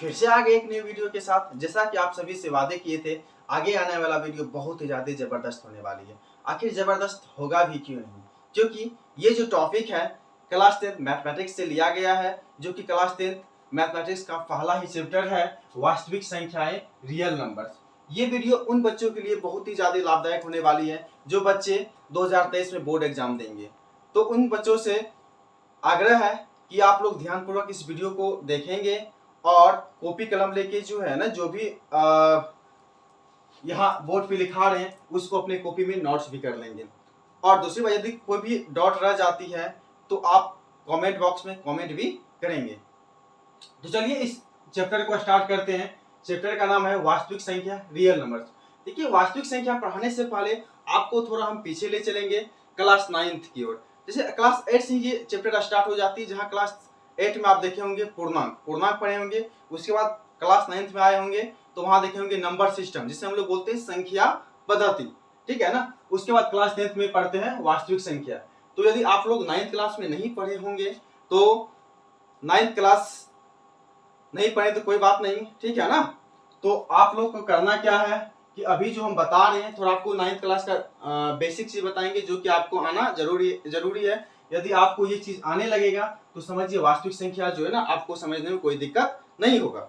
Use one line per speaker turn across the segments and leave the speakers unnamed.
फिर से आ गए एक नई वीडियो के साथ। जैसा कि आप सभी से वादे किए थे, आगे आने वाला वीडियो बहुत ही ज़्यादा ज़बरदस्त होने वाली है। आखिर ज़बरदस्त होगा भी क्यों नहीं, क्योंकि ये जो टॉपिक है क्लास 10 मैथमेटिक्स से लिया गया है, जो कि क्लास 10 मैथमेटिक्स का पहला ही चैप्टर है, वास्तविक संख्याएं, रियल नंबर्स। ये वीडियो उन बच्चों के लिए बहुत ही ज़्यादा लाभदायक होने वाली है जो बच्चे 2023 में बोर्ड एग्जाम देंगे। तो उन बच्चों से आग्रह है कि आप लोग ध्यानपूर्वक इस वीडियो को देखेंगे और कॉपी कलम लेके जो है ना, जो भी यहाँ बोर्ड पे लिखा रहे हैं उसको अपने कॉपी में नोट्स भी कर लेंगे। और दूसरी बात, यदि कोई भी डॉट रह जाती है तो आप कमेंट बॉक्स में कमेंट भी करेंगे। तो चलिए इस चैप्टर को स्टार्ट करते हैं। चैप्टर का नाम है वास्तविक संख्या, रियल नंबर्स। देखिए, वास्तविक संख्या पढ़ाने से पहले आपको थोड़ा हम पीछे ले चलेंगे क्लास 9th की ओर। जैसे क्लास 8 से ये चैप्टर स्टार्ट हो जाती है, जहाँ क्लास 8 में आप देखे होंगे पूर्णांक पढ़े होंगे। उसके बाद क्लास 9th में आए होंगे तो वहां देखे होंगे नंबर सिस्टम, जिसे हम लोग बोलते हैं संख्या पद्धति, ठीक है ना। उसके बाद क्लास 10th में पढ़ते हैं वास्तविक संख्या। तो यदि आप लोग 9th क्लास में नहीं पढ़े होंगे तो 9th क्लास नहीं पढ़े तो कोई बात नहीं, ठीक है ना। तो आप लोग को करना क्या है कि अभी जो हम बता रहे हैं थोड़ा आपको 9th क्लास का बेसिक चीज बताएंगे, जो कि आपको आना जरूरी है। यदि आपको ये चीज आने लगेगा तो समझिए वास्तविक संख्या जो है ना, आपको समझने में कोई दिक्कत नहीं होगा।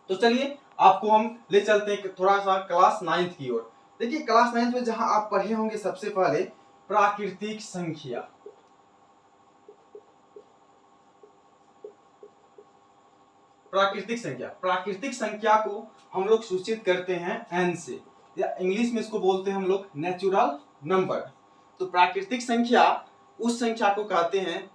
तो चलिए आपको हम ले चलते हैं थोड़ा सा क्लास 9th की ओर। देखिए, क्लास 9th में जहां आप पढ़े होंगे सबसे पहले प्राकृतिक संख्या। प्राकृतिक संख्या को हम लोग सूचित करते हैं n से, या इंग्लिश में इसको बोलते हैं हम लोग नेचुरल नंबर। तो प्राकृतिक संख्या उस संख्या को कहते हैं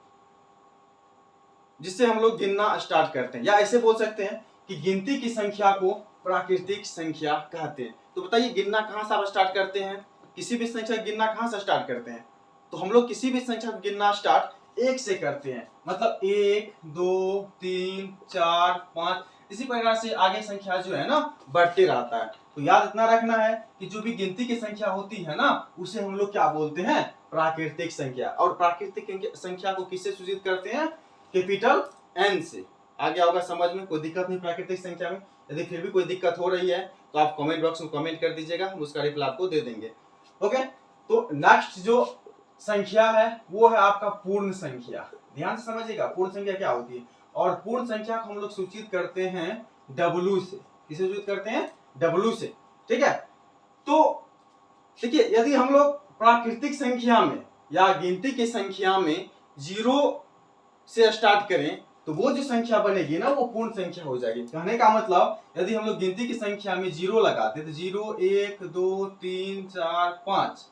जिससे हम लोग गिनना स्टार्ट करते हैं, या ऐसे बोल सकते हैं कि गिनती की संख्या को प्राकृतिक संख्या कहते हैं। तो बताइए, गिनना कहां से आप स्टार्ट करते हैं? किसी भी संख्या गिनना कहां से स्टार्ट करते हैं? तो हम लोग किसी भी संख्या को गिनना स्टार्ट 1 से करते हैं, मतलब 1 2 3 4 5, इसी प्रकार से आगे संख्या जो है ना बढ़ते रहता है। तो याद इतना रखना है कि जो भी गिनती की संख्या होती है ना, उसे हम लोग क्या बोलते हैं? प्राकृतिक संख्या। और प्राकृतिक संख्या को किससे सूचित करते हैं? कैपिटल N से। आ गया होगा समझ में? कोई दिक्कत नहीं प्राकृतिक संख्या में। यदि फिर भी कोई दिक्कत हो रही है तो आप कमेंट बॉक्स में कमेंट कर दीजिएगा, हम उसका रिप्लाई आपको दे देंगे। ओके, तो नेक्स्ट जो संख्या है वो है आपका पूर्ण संख्या। ध्यान से समझिएगा पूर्ण संख्या क्या होती है। और पूर्ण संख्या को हम लोग सूचित करते हैं W से। किसे सूचित करते हैं? W से, ठीक है। तो देखिए, यदि हम लोग प्राकृतिक संख्या में या गिनती की संख्या में 0 से स्टार्ट करें तो वो जो संख्या बनेगी ना वो पूर्ण संख्या हो जाएगी। कहने का मतलब, यदि हम लोग गिनती की संख्या में 0 लगाते तो 0 1 2 3 4 5,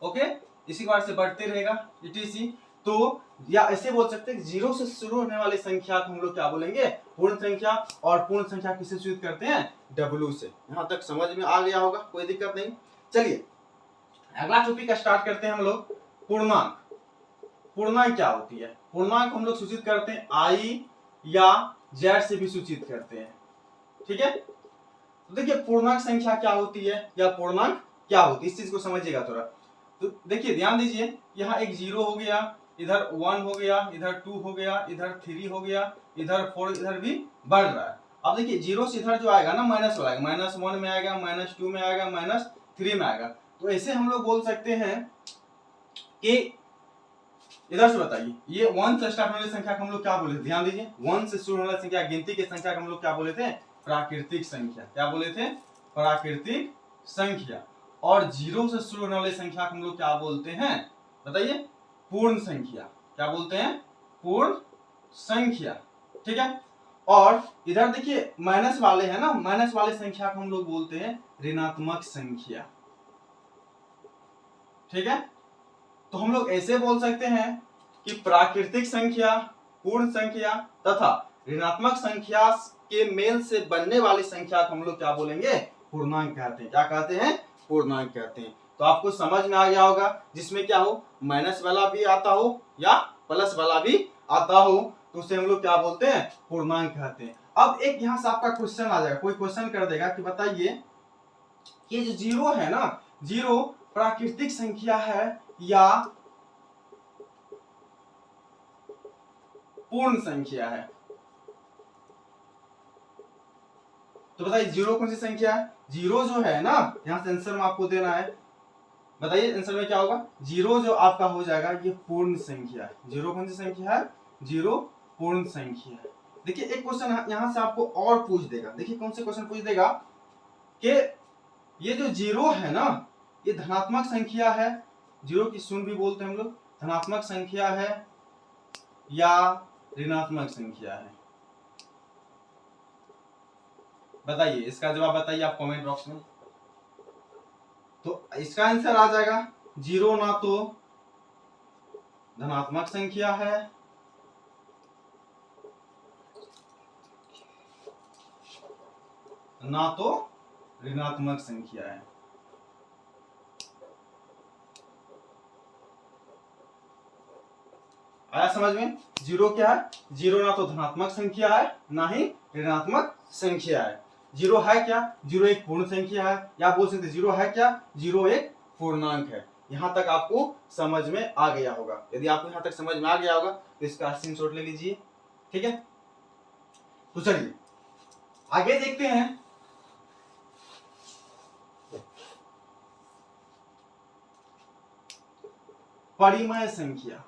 ओके, इसी बार से बढ़ते रहेगा etc। तो या ऐसे बोल सकते हैं 0 से शुरू होने वाली संख्या को हम लोग क्या बोलेंगे? पूर्ण संख्या। और पूर्ण संख्या किससे सूचित करते हैं? W से। यहां तक समझ में आ गया होगा, कोई दिक्कत नहीं। चलिए अगला टॉपिक स्टार्ट करते हैं हम लोग, पूर्णांक। पूर्णांक क्या होती है? पूर्णांक हम लोग सूचित करते हैं I या Z से भी सूचित करते हैं, ठीक है। तो देखिए, पूर्णांक संख्या क्या होती है या पूर्णांक क्या होती है, इस चीज को समझिएगा थोड़ा। तो देखिए ध्यान दीजिए, यहाँ एक 0 हो गया, इधर 1 हो गया, इधर 2 हो गया, इधर 3 हो गया, इधर 4, इधर भी बढ़ रहा है। अब देखिए 0 से इधर जो आएगा ना माइनस वाला, -1 में आएगा, -2 में आएगा, -3 में आएगा। तो ऐसे हम लोग बोल सकते हैं कि इधर से बताइए, ये 1 से स्टार्ट होने वाली संख्या को हम लोग क्या बोले थे? ध्यान दीजिए, 1 से शुरू होने वाली संख्या गिनती की संख्या को हम लोग क्या बोले थे? प्राकृतिक संख्या। क्या बोले थे? प्राकृतिक संख्या। और 0 से शुरू होने वाली संख्या को हम लोग क्या बोलते हैं? बताइए, पूर्ण संख्या। क्या बोलते हैं? पूर्ण संख्या, ठीक है। और इधर देखिए माइनस वाले हैं ना, माइनस वाले संख्या को हम लोग बोलते हैं ऋणात्मक संख्या, ठीक है। तो हम लोग ऐसे बोल सकते हैं कि प्राकृतिक संख्या, पूर्ण संख्या तथा ऋणात्मक संख्या के मेल से बनने वाली संख्या को हम लोग क्या बोलेंगे? पूर्णांक कहते हैं। क्या कहते हैं? पूर्णांक कहते हैं। तो आपको समझ में आ गया होगा, जिसमें क्या हो, माइनस वाला भी आता हो या प्लस वाला भी आता हो, तो उसे हम लोग क्या बोलते हैं? पूर्णांक कहते हैं। अब एक यहां से आपका क्वेश्चन आ जाएगा, कोई क्वेश्चन कर देगा कि बताइए ये जो 0 है ना, 0 प्राकृतिक संख्या है या पूर्ण संख्या है? तो बताइए जीरो कौन सी संख्या है? जीरो जो है ना, यहाँ से आंसर में आपको देना है। बताइए आंसर में क्या होगा? जीरो जो आपका हो जाएगा ये पूर्ण संख्या है। जीरो कौन सी संख्या है? जीरो पूर्ण संख्या है। देखिए एक क्वेश्चन यहाँ से आपको और पूछ देगा। देखिए कौन से क्वेश्चन पूछ देगा कि ये जो जीरो है ना, ये धनात्मक संख्या है, जीरो की शून्य भी बोलते हैं हम लोग, धनात्मक संख्या है या ऋणात्मक संख्या है? बताइए, इसका जवाब बताइए आप कमेंट बॉक्स में। तो इसका आंसर आ जाएगा जीरो ना तो धनात्मक संख्या है ना तो ऋणात्मक संख्या है। आया समझ में? जीरो क्या है? जीरो ना तो धनात्मक संख्या है ना ही ऋणात्मक संख्या है। जीरो है क्या? जीरो एक पूर्ण संख्या है, या बोल सकते जीरो है क्या? जीरो एक पूर्णांक है। यहां तक आपको समझ में आ गया होगा। यदि आपको यहां तक समझ में आ गया होगा तो इसका स्क्रीनशॉट ले लीजिए, ठीक है। तो चलिए आगे देखते हैं। परिमेय संख्या।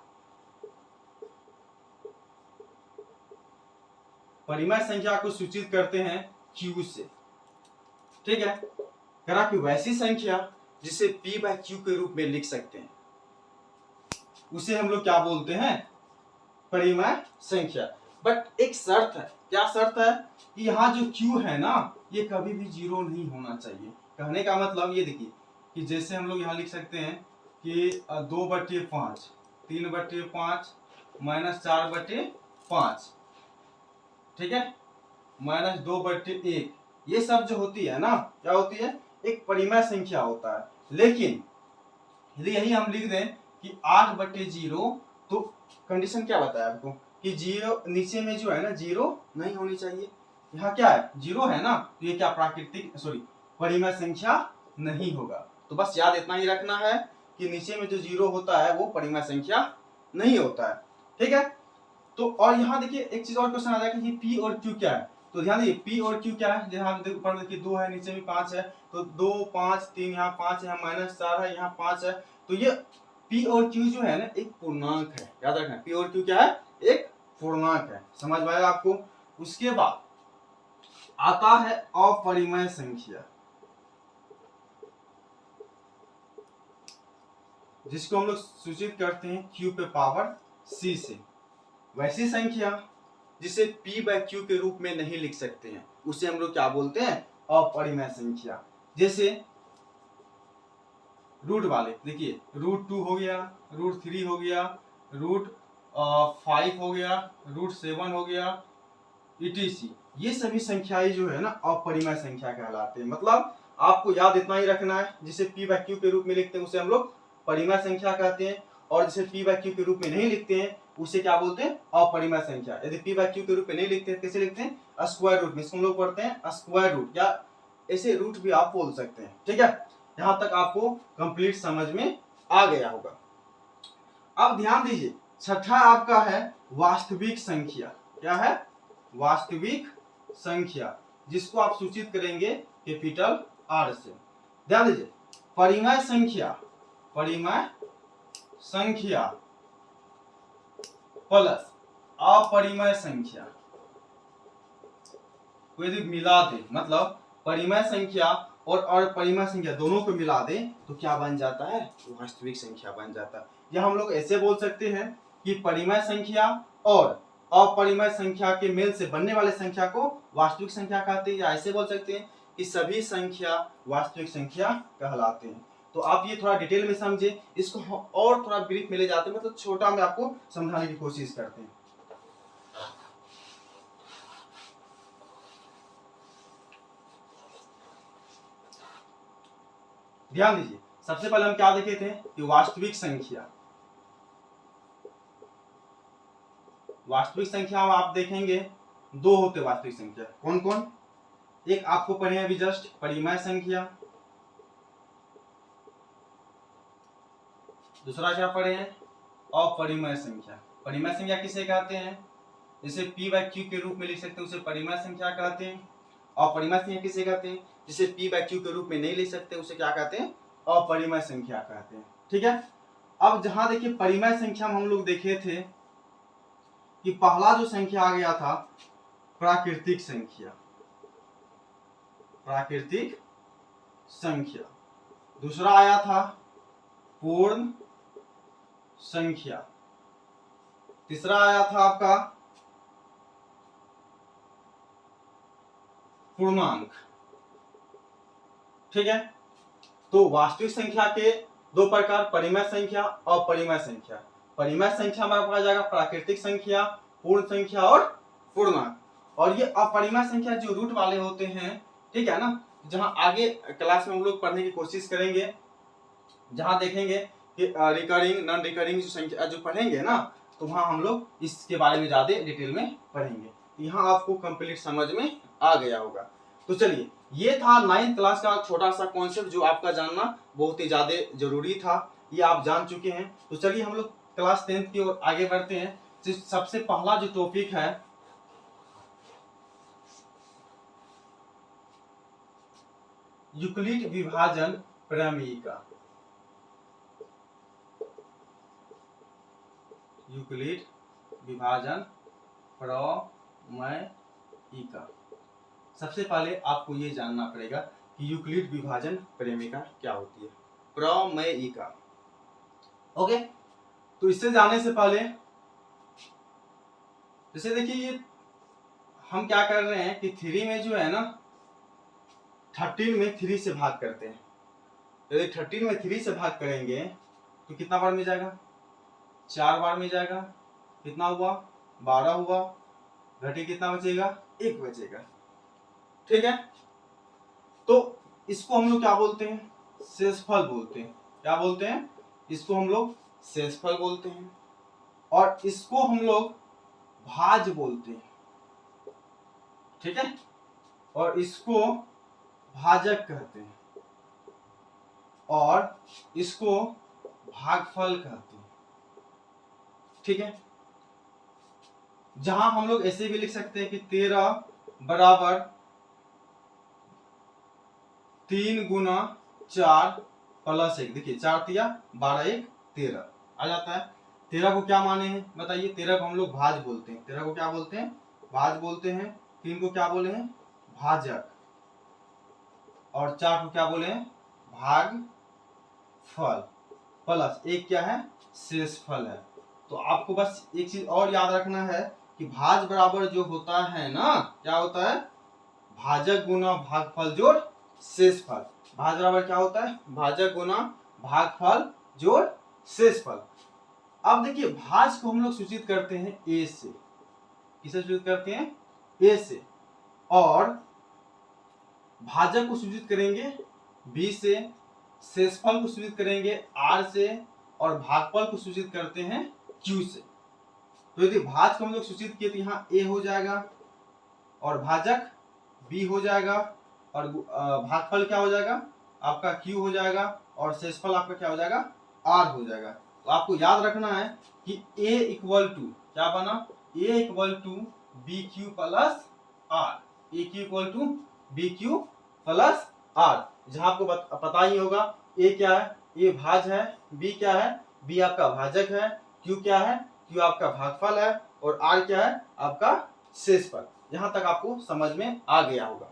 परिमेय संख्या को सूचित करते हैं Q से, ठीक है। करा कि वैसी संख्या जिसे P बाय Q के रूप में लिख सकते हैं उसे हम लोग क्या बोलते हैं? परिमेय संख्या। बट एक शर्त है। क्या शर्त है? कि यहाँ जो Q है ना, ये कभी भी जीरो नहीं होना चाहिए। कहने का मतलब ये देखिए कि जैसे हम लोग यहाँ लिख सकते हैं कि 2/5, 3/5 माइनस 4/5, ठीक है, माइनस 2/1, ये सब जो होती है ना, क्या होती है? एक परिमेय संख्या होता है। लेकिन यदि यही हम लिख दें कि 8/0, तो कंडीशन क्या बताया आपको कि जीरो नीचे में जो है ना, जीरो नहीं होनी चाहिए। यहाँ क्या है? जीरो है ना, तो ये क्या परिमेय संख्या नहीं होगा। तो बस याद इतना ही रखना है कि नीचे में जो जीरो होता है वो परिमेय संख्या नहीं होता है, ठीक है। तो और यहाँ देखिए एक चीज और क्वेश्चन आ जाएगा कि P और Q क्या है। तो ध्यान दीजिए P और Q क्या है। जहाँ ऊपर देखिए 2 है, नीचे में 5 है, तो 2 5 3, यहाँ 5 है, यहाँ -4 है, यहाँ 5 है। तो ये P और Q जो है ना एक पूर्णांक है। याद रखना P और Q क्या है? एक पूर्णांक है। समझ में आएगा आपको? उसके बाद आता है अपरिमेय संख्या, जिसको हम लोग सूचित करते हैं Q पे पावर C से। वैसी संख्या जिसे P बाय Q के रूप में नहीं लिख सकते हैं उसे हम लोग क्या बोलते हैं? अपरिमेय संख्या। जैसे रूट वाले, देखिए √2 हो गया, √3 हो गया, √5 हो गया, √7 हो गया, etc। ये सभी संख्याएं जो है ना अपरिमेय संख्या कहलाते हैं। मतलब आपको याद इतना ही रखना है, जिसे P बाय Q के रूप में लिखते हैं उसे हम लोग परिमेय संख्या कहते हैं, और जिसे P बाय Q के रूप में नहीं लिखते हैं उसे क्या बोलते हैं? अपरिमेय संख्या। यदि P बाय Q के रूप में नहीं लिखते हैं, कैसे लिखते हैं? स्क्वायर रूट में। इसको हम लोग पढ़ते हैं स्क्वायर रूट, या ऐसे रूट भी आप बोल सकते हैं, ठीक है। यहां तक आपको कंप्लीट समझ में आ गया होगा। अब ध्यान दीजिए, छठा आपका है वास्तविक संख्या। क्या है? वास्तविक संख्या, जिसको आप सूचित करेंगे कैपिटल R से। ध्यान दीजिए, परिमेय संख्या, परिमेय संख्या प्लस अपरिमेय संख्या को यदि मिला दे, मतलब परिमेय संख्या और अपरिमेय संख्या दोनों को मिला दे तो क्या बन जाता है? वास्तविक संख्या बन जाता है। या हम लोग ऐसे बोल सकते हैं कि परिमेय संख्या और अपरिमेय संख्या के मेल से बनने वाले संख्या को वास्तविक संख्या कहते हैं। या ऐसे बोल सकते हैं कि सभी संख्या वास्तविक संख्या कहलाते हैं। तो आप ये थोड़ा डिटेल में समझे, इसको और थोड़ा ब्रीफ में ले जाते हैं, मतलब छोटा में आपको समझाने की कोशिश करते हैं। ध्यान दीजिए, सबसे पहले हम क्या देखे थे कि वास्तविक संख्या, वास्तविक संख्या में आप देखेंगे दो होते वास्तविक संख्या। कौन कौन? एक आपको पढ़े अभी जस्ट, परिमेय संख्या। दूसरा क्या पढ़े हैं? अपरिमेय संख्या। परिमेय संख्या किसे कहते हैं? जैसे P बाय Q के रूप में लिख सकते हैं उसे परिमेय संख्या कहते हैं। अपरिमेय संख्या किसे कहते हैं? जिसे p बाय q के रूप में नहीं ले सकते उसे क्या कहते हैं? अपरिमेय संख्या कहते हैं। ठीक है, अब जहां देखिए परिमेय संख्या में हम लोग देखे थे कि पहला जो संख्या आ गया था प्राकृतिक संख्या, प्राकृतिक संख्या, दूसरा आया था पूर्ण संख्या, तीसरा आया था आपका पूर्णांक। ठीक है, तो वास्तविक संख्या के दो प्रकार, परिमेय संख्या और अपरिमेय संख्या। परिमेय संख्या में आपका जाएगा प्राकृतिक संख्या, पूर्ण संख्या और पूर्णांक। और ये अपरिमेय संख्या जो रूट वाले होते हैं, ठीक है ना, जहां आगे क्लास में हम लोग पढ़ने की कोशिश करेंगे, जहां देखेंगे कि रिकरिंग नॉन रिकरिंग जो संख्या जो पढ़ेंगे ना, तो वहां हम लोग इसके बारे में ज्यादा डिटेल में पढ़ेंगे। यहाँ आपको कंप्लीट समझ में आ गया होगा। तो चलिए, ये था 9th क्लास का छोटा सा कॉन्सेप्ट जो आपका जानना बहुत ही ज्यादा जरूरी था, ये आप जान चुके हैं। तो चलिए हम लोग क्लास 10th की ओर आगे बढ़ते हैं। तो सबसे पहला जो टॉपिक है यूक्लिड विभाजन प्रमेयिका। यूक्लिड विभाजन प्रमेयिका। सबसे पहले आपको ये जानना पड़ेगा कि यूक्लिड विभाजन प्रमेयिका क्या होती है, प्रमेयिका। ओके, तो इससे जाने से पहले जैसे देखिए ये हम क्या कर रहे हैं कि 3 में जो है ना 13 में 3 से भाग करते हैं। यदि 13 में 3 से भाग करेंगे तो कितना बार में जाएगा? 4 बार में जाएगा। कितना हुआ? 12 हुआ। घटे कितना बचेगा? 1 बचेगा। ठीक है, तो इसको हम लोग क्या बोलते हैं? शेषफल बोलते हैं। क्या बोलते हैं? इसको हम लोग शेषफल बोलते हैं, और इसको हम लोग भाज बोलते हैं। ठीक है, और इसको भाजक कहते हैं, और इसको भागफल कहते हैं। ठीक है, जहां हम लोग ऐसे भी लिख सकते हैं कि 13 बराबर 3 गुना 4 प्लस 1। देखिए 4 तिया 12, 1 13 आ जाता है। 13 को क्या माने हैं बताइए? 13 को हम लोग भाज बोलते हैं। 13 को क्या बोलते हैं? भाज बोलते हैं। 3 को क्या बोले हैं? भाजक। और 4 को क्या बोले हैं? भागफल। प्लस 1 क्या है? शेषफल है। तो आपको बस एक चीज और याद रखना है कि भाज बराबर जो होता है ना, क्या होता है? भाजक गुना भागफल जोड़ शेषफल। भाज बराबर क्या होता है? भाजक गुना भागफल जोड़ शेषफल। अब देखिए भाज को हम लोग सूचित करते हैं ए से। किसे सूचित करते हैं? ए से। और भाजक को सूचित करेंगे बी से, शेषफल को सूचित करेंगे आर से, और भागफल को सूचित करते हैं क्यू से। तो यदि भाज को हम लोग सूचित किए तो यहाँ ए हो जाएगा, और भाजक बी हो जाएगा, और भागफल क्या हो जाएगा? आपका क्यू हो जाएगा, और शेषफल आपका क्या हो जाएगा? आर हो जाएगा। तो आपको याद रखना है कि a इक्वल टू क्या बना? a equal to B Q plus R. A Q equal to B Q plus R. जहां आपको पता ही होगा a क्या है? a भाज है। b क्या है? b आपका भाजक है। q क्या है? q आपका भागफल है। और r क्या है? आपका शेषफल। यहां तक आपको समझ में आ गया होगा।